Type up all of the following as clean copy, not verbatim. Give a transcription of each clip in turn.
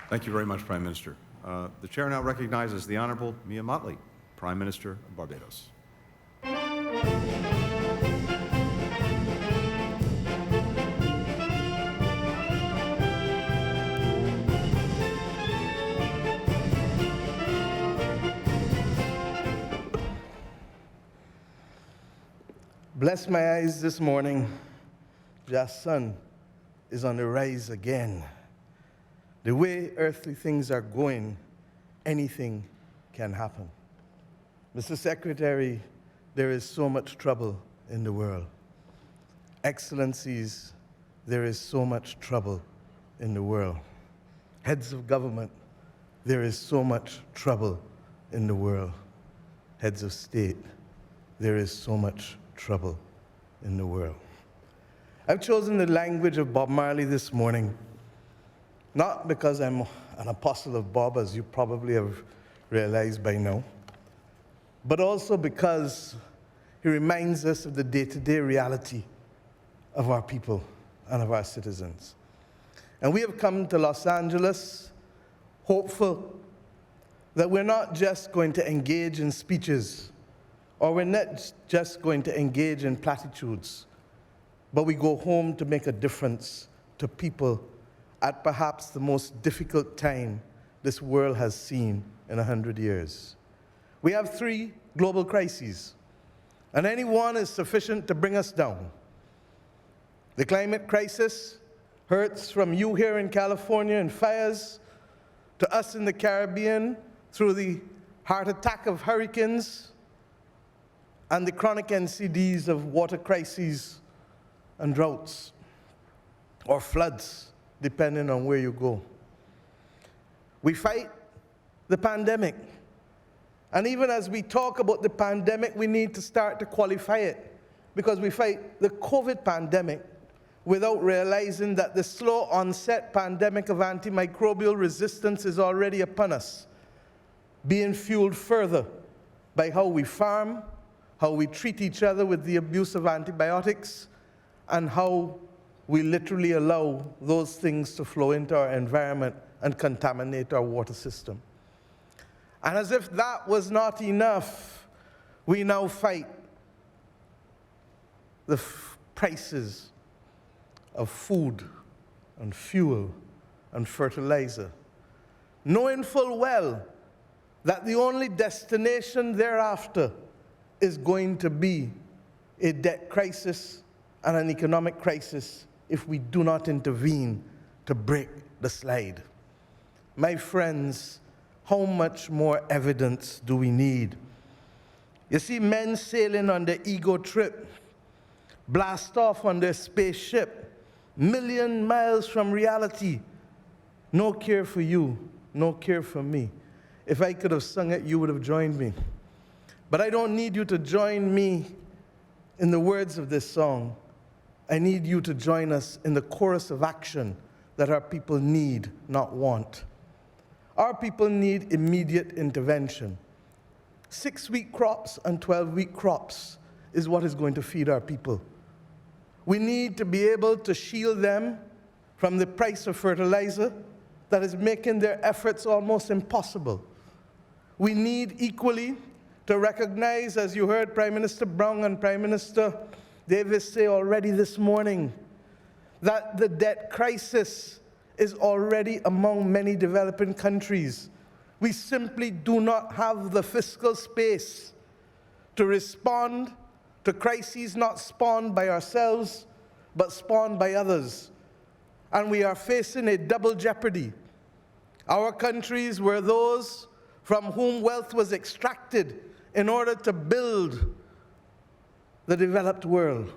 Thank you very much, Prime Minister. The Chair now recognizes the Honourable Mia Mottley, Prime Minister of Barbados. Bless my eyes this morning. Your sun is on the rise again. The way earthly things are going, anything can happen. Mr. Secretary, there is so much trouble in the world. Excellencies, there is so much trouble in the world. Heads of government, there is so much trouble in the world. Heads of state, there is so much trouble in the world. I've chosen the language of Bob Marley this morning, not because I'm an apostle of Bob, as you probably have realized by now, but also because he reminds us of the day-to-day reality of our people and of our citizens. And we have come to Los Angeles hopeful that we're not just going to engage in speeches, or we're not just going to engage in platitudes, but we go home to make a difference to people at perhaps the most difficult time this world has seen in 100 years. We have 3 global crises, and any one is sufficient to bring us down. The climate crisis hurts from you here in California in fires, to us in the Caribbean through the heart attack of hurricanes, and the chronic NCDs of water crises and droughts, or floods, depending on where you go. We fight the pandemic. And even as we talk about the pandemic, we need to start to qualify it, because we fight the COVID pandemic without realizing that the slow onset pandemic of antimicrobial resistance is already upon us, being fueled further by how we farm, how we treat each other with the abuse of antibiotics, and how we literally allow those things to flow into our environment and contaminate our water system. And as if that was not enough, we now fight the prices of food and fuel and fertilizer, knowing full well that the only destination thereafter is going to be a debt crisis and an economic crisis if we do not intervene to break the slide. My friends, how much more evidence do we need? You see men sailing on their ego trip, blast off on their spaceship, million miles from reality. No care for you, no care for me. If I could have sung it, you would have joined me. But I don't need you to join me in the words of this song. I need you to join us in the chorus of action that our people need, not want. Our people need immediate intervention. 6-week crops and 12-week crops is what is going to feed our people. We need to be able to shield them from the price of fertilizer that is making their efforts almost impossible. We need equally to recognize, as you heard Prime Minister Brown and Prime Minister Davis say already this morning, that the debt crisis is already among many developing countries. We simply do not have the fiscal space to respond to crises not spawned by ourselves, but spawned by others. And we are facing a double jeopardy. Our countries were those from whom wealth was extracted in order to build the developed world.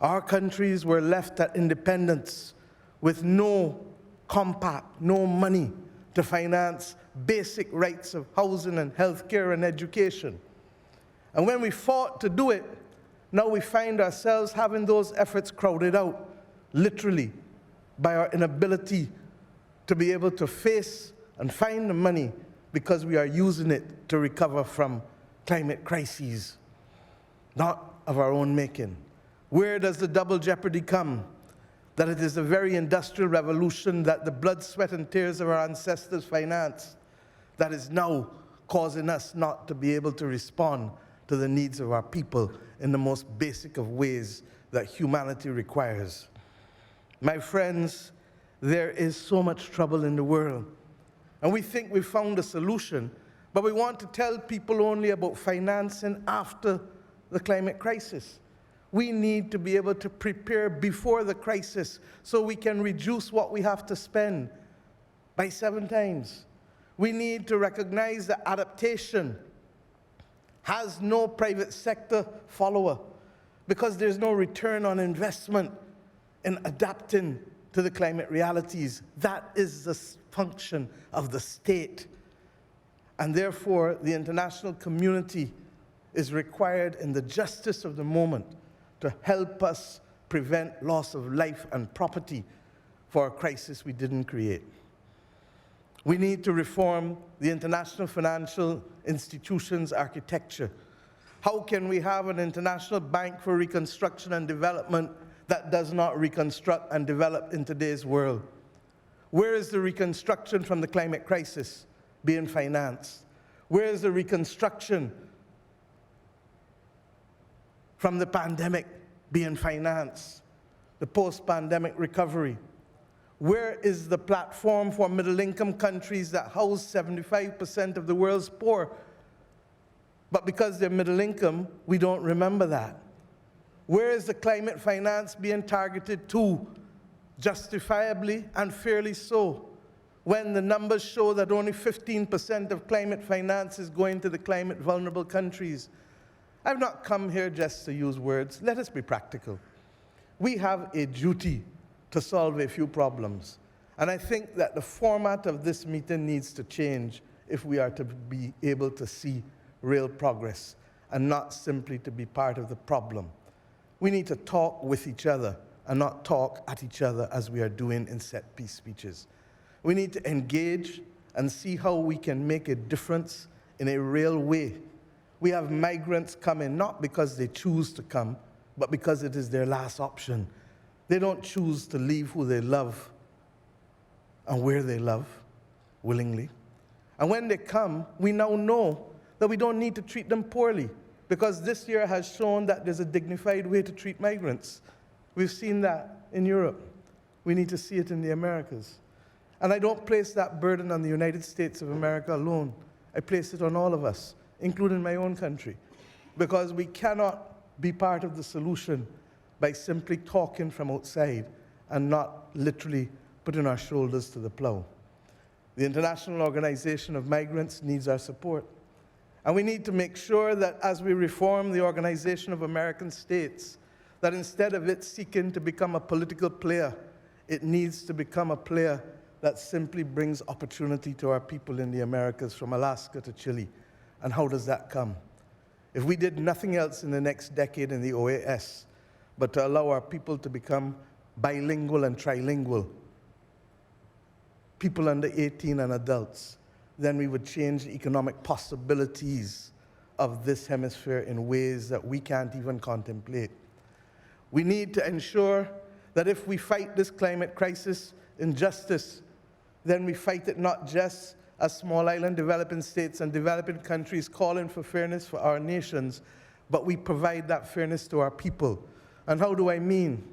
Our countries were left at independence with no compact, no money to finance basic rights of housing and healthcare and education. And when we fought to do it, now we find ourselves having those efforts crowded out, literally, by our inability to be able to face and find the money because we are using it to recover from climate crises, not of our own making. Where does the double jeopardy come? that it is the very industrial revolution that the blood, sweat, and tears of our ancestors financed that is now causing us not to be able to respond to the needs of our people in the most basic of ways that humanity requires. My friends, there is so much trouble in the world, and we think we've found a solution, but we want to tell people only about financing after the climate crisis. We need to be able to prepare before the crisis so we can reduce what we have to spend by 7 times. We need to recognize that adaptation has no private sector follower because there's no return on investment in adapting to the climate realities. That is the function of the state. And therefore, the international community is required in the justice of the moment to help us prevent loss of life and property for a crisis we didn't create. We need to reform the international financial institutions architecture. How can we have an international bank for reconstruction and development that does not reconstruct and develop in today's world? Where is the reconstruction from the climate crisis being financed? Where is the reconstruction from the pandemic being financed? The post-pandemic recovery? Where is the platform for middle-income countries that house 75% of the world's poor? But because they're middle income, we don't remember that. Where is the climate finance being targeted to, justifiably and fairly so, when the numbers show that only 15% of climate finance is going to the climate vulnerable countries? I've not come here just to use words. Let us be practical. We have a duty to solve a few problems. And I think that the format of this meeting needs to change if we are to be able to see real progress and not simply to be part of the problem. We need to talk with each other and not talk at each other as we are doing in set piece speeches. We need to engage and see how we can make a difference in a real way. We have migrants coming not because they choose to come, but because it is their last option. They don't choose to leave who they love and where they love willingly. And when they come, we now know that we don't need to treat them poorly, because this year has shown that there's a dignified way to treat migrants. We've seen that in Europe. We need to see it in the Americas. And I don't place that burden on the United States of America alone. I place it on all of us, including my own country, because we cannot be part of the solution by simply talking from outside and not literally putting our shoulders to the plow. The International Organization of Migrants needs our support. And we need to make sure that as we reform the Organization of American States, that instead of it seeking to become a political player, it needs to become a player that simply brings opportunity to our people in the Americas, from Alaska to Chile. And how does that come? If we did nothing else in the next decade in the OAS, but to allow our people to become bilingual and trilingual, people under 18 and adults, then we would change the economic possibilities of this hemisphere in ways that we can't even contemplate. We need to ensure that if we fight this climate crisis in justice, then we fight it not just as small island developing states and developing countries calling for fairness for our nations, but we provide that fairness to our people. And how do I mean?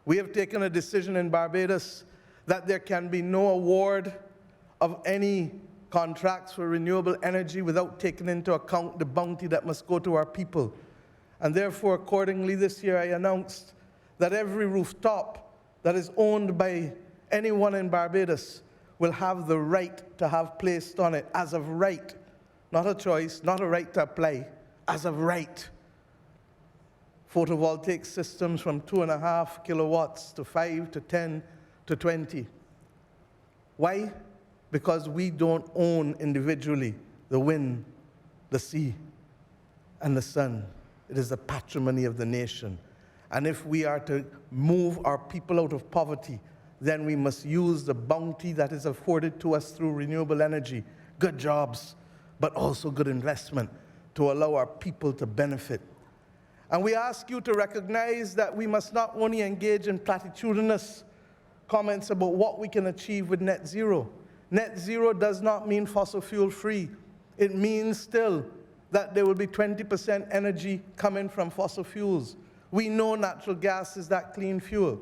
We have taken a decision in Barbados that there can be no award of any contracts for renewable energy without taking into account the bounty that must go to our people. And therefore, accordingly, this year I announced that every rooftop that is owned by anyone in Barbados will have the right to have placed on it, as of right, not a choice, not a right to apply, as of right, photovoltaic systems from 2.5 kilowatts to 5 to 10 to 20. Why? Because we don't own individually the wind, the sea, and the sun. It is the patrimony of the nation. And if we are to move our people out of poverty, then we must use the bounty that is afforded to us through renewable energy, good jobs, but also good investment to allow our people to benefit. And we ask you to recognize that we must not only engage in platitudinous comments about what we can achieve with net zero. Net zero does not mean fossil fuel free. It means still that there will be 20% energy coming from fossil fuels. We know natural gas is that clean fuel.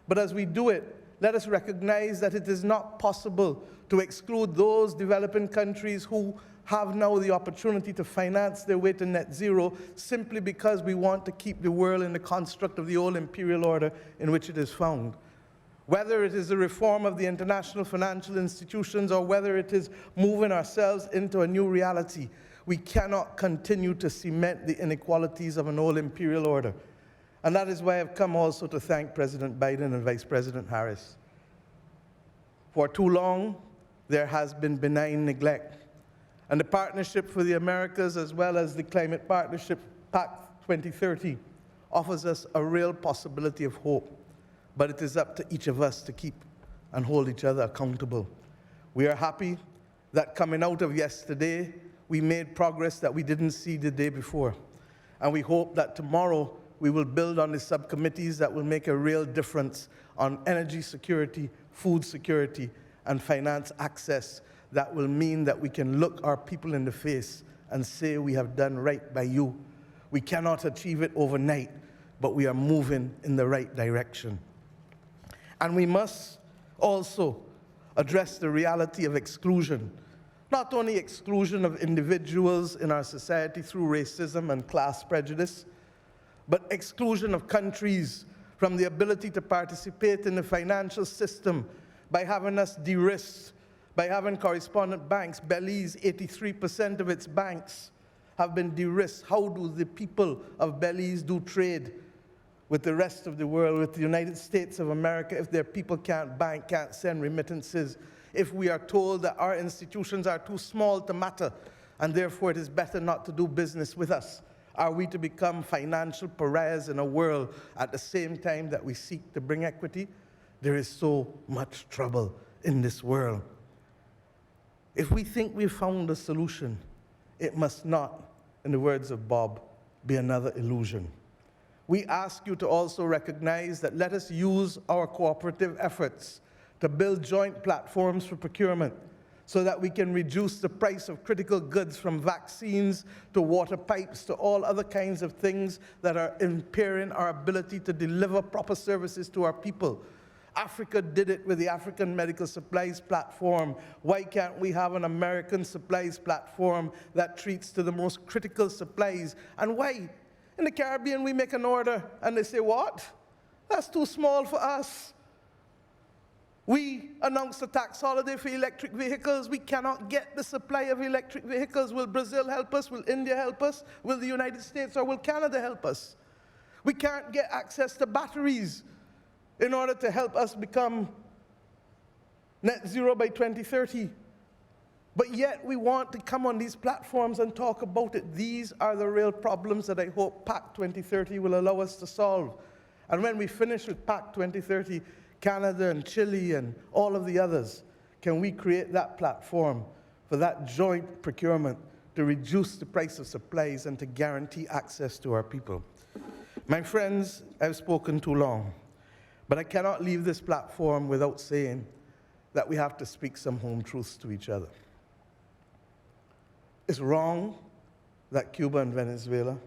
But as we do it, let us recognize that it is not possible to exclude those developing countries who have now the opportunity to finance their way to net zero simply because we want to keep the world in the construct of the old imperial order in which it is found. Whether it is a reform of the international financial institutions or whether it is moving ourselves into a new reality, we cannot continue to cement the inequalities of an old imperial order. And that is why I've come also to thank President Biden and Vice President Harris. For too long, there has been benign neglect. And the Partnership for the Americas, as well as the Climate Partnership Pact 2030, offers us a real possibility of hope. But it is up to each of us to keep and hold each other accountable. We are happy that coming out of yesterday, we made progress that we didn't see the day before. And we hope that tomorrow we will build on the subcommittees that will make a real difference on energy security, food security, and finance access that will mean that we can look our people in the face and say we have done right by you. We cannot achieve it overnight, but we are moving in the right direction. And we must also address the reality of exclusion. Not only exclusion of individuals in our society through racism and class prejudice, but exclusion of countries from the ability to participate in the financial system by having us de-risked, by having correspondent banks. Belize, 83% of its banks have been de-risked. How do the people of Belize do trade with the rest of the world, with the United States of America, if their people can't bank, can't send remittances, if we are told that our institutions are too small to matter, and therefore it is better not to do business with us? Are we to become financial pariahs in a world at the same time that we seek to bring equity? There is so much trouble in this world. If we think we've found a solution, it must not, in the words of Bob, be another illusion. We ask you to also recognize that let us use our cooperative efforts to build joint platforms for procurement so that we can reduce the price of critical goods, from vaccines to water pipes to all other kinds of things that are impairing our ability to deliver proper services to our people. Africa did it with the African Medical Supplies Platform. Why can't we have an American supplies platform that treats to the most critical supplies? And why? In the Caribbean, we make an order, and they say, what? That's too small for us. We announced a tax holiday for electric vehicles. We cannot get the supply of electric vehicles. Will Brazil help us? Will India help us? Will the United States or will Canada help us? We can't get access to batteries in order to help us become net zero by 2030. But yet we want to come on these platforms and talk about it. These are the real problems that I hope Pact 2030 will allow us to solve. And when we finish with Pact 2030, Canada and Chile and all of the others, can we create that platform for that joint procurement to reduce the price of supplies and to guarantee access to our people? My friends, I've spoken too long, but I cannot leave this platform without saying that we have to speak some home truths to each other. It's wrong that Cuba and Venezuela,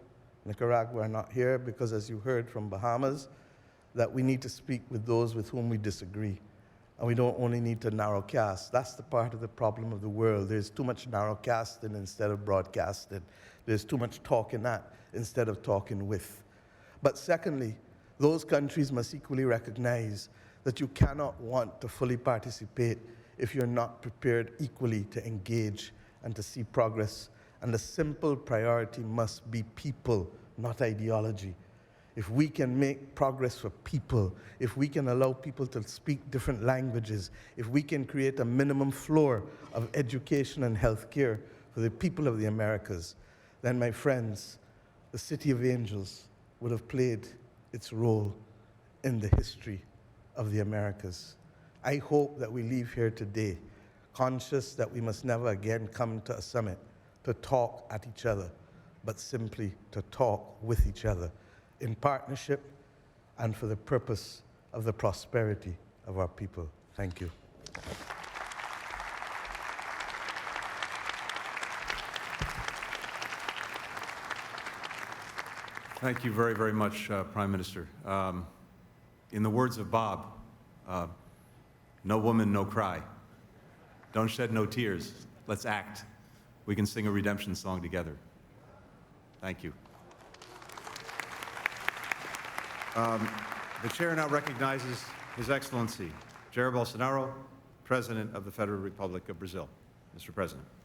Nicaragua are not here because, as you heard from Bahamas, that we need to speak with those with whom we disagree. And we don't only need to narrowcast. That's the part of the problem of the world. There's too much narrowcasting instead of broadcasting. There's too much talking at instead of talking with. But secondly, those countries must equally recognize that you cannot want to fully participate if you're not prepared equally to engage and to see progress. And the simple priority must be people, not ideology. If we can make progress for people, if we can allow people to speak different languages, if we can create a minimum floor of education and healthcare for the people of the Americas, then, my friends, the City of Angels would have played its role in the history of the Americas. I hope that we leave here today conscious that we must never again come to a summit to talk at each other, but simply to talk with each other in partnership and for the purpose of the prosperity of our people. Thank you. Thank you very, very much, Prime Minister. In the words of Bob, no woman, no cry. Don't shed no tears. Let's act. We can sing a redemption song together. Thank you. The chair now recognizes His Excellency, Jair Bolsonaro, President of the Federal Republic of Brazil. Mr. President.